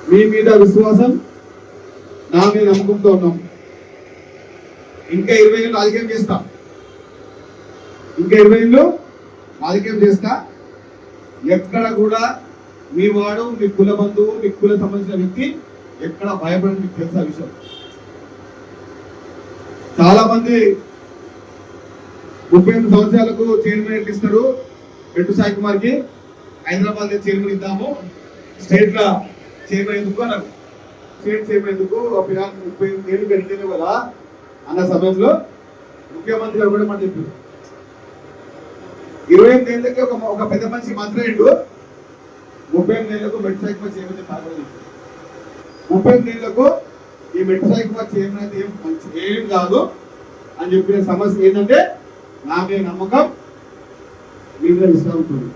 మీ మీద విశ్వాసం, నా మీద నమ్మకంతో ఉన్నాం. ఇంకా 20 ఏళ్ళు రాజకీయం చేస్తా, ఇంకా 20 ఏళ్ళు రాజకీయం చేస్తా. ఎక్కడ కూడా మీ వాడు, మీ కుల బంధువు, మీ కుల సంబంధించిన వ్యక్తి ఎక్కడ భయపడని మీకు తెలుసా విషయం. చాలా మంది 38 సంవత్సరాలకు చైర్మన్ ఇస్తారు. పెట్టు సాయి కుమార్ కి హైదరాబాద్ చైర్మన్ ఇద్దాము, స్టేట్ లా చైర్మన్ ఎందుకు అన్నారు. స్టేట్ చైర్మన్ ఎందుకు, 38 ఏళ్ళు గడిచేది కదా అన్న సమయంలో ముఖ్యమంత్రి గారు కూడా మనం చెప్పారు. 28 ఏళ్ళకి ఒక పెద్ద మనిషి మాట్లాడిండు, 38 ఏళ్లకు మెట్టు సాయి కుమార్ చైర్మన్ చెప్పారు. 38 ఏళ్లకు ఈ మెట్టు సాయి కుమార్ చైర్మన్ అయితే ఏం కాదు అని చెప్పిన సమస్య ఏంటంటే నా మీద నమ్మకం, మీ మీద విశ్రాంతులు.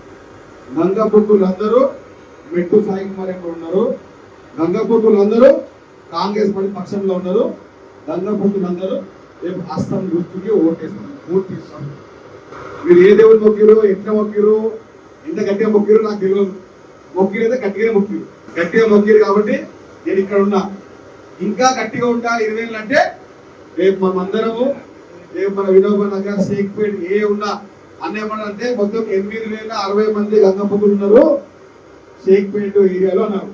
గంగపుత్రులందరూ మెట్టు సాయి కుమార్ ఎక్కడ ఉన్నారు, గంగపుత్రులందరూ కాంగ్రెస్ పార్టీ పక్షంలో ఉన్నారు. గంగపుత్రులందరూ రేపు హస్తం గుర్తుకి ఓటేస్తారు, ఓటు తీస్తారు. మీరు ఏ దేవుడు మొక్కిరు, ఎట్లా మొక్కిరు, ఎంత గట్టిగా మొక్కిరు నాకు తెలియదు. మొక్కిరు అయితే గట్టిగా మొక్కిరు కాబట్టి నేను ఇక్కడ ఉన్నా. ఇంకా గట్టిగా ఉంటా 20 ఏళ్ళు అంటే రేపు మనమందరము, రేపు మన వినోబ నగర్, షేక్పేట్ ఏ ఉన్నా అన్నేమన్నా అంటే మొత్తం 8,060 మంది గంగపుత్రులు ఉన్నారు షేక్పేట్ ఏరియాలో అన్నారు.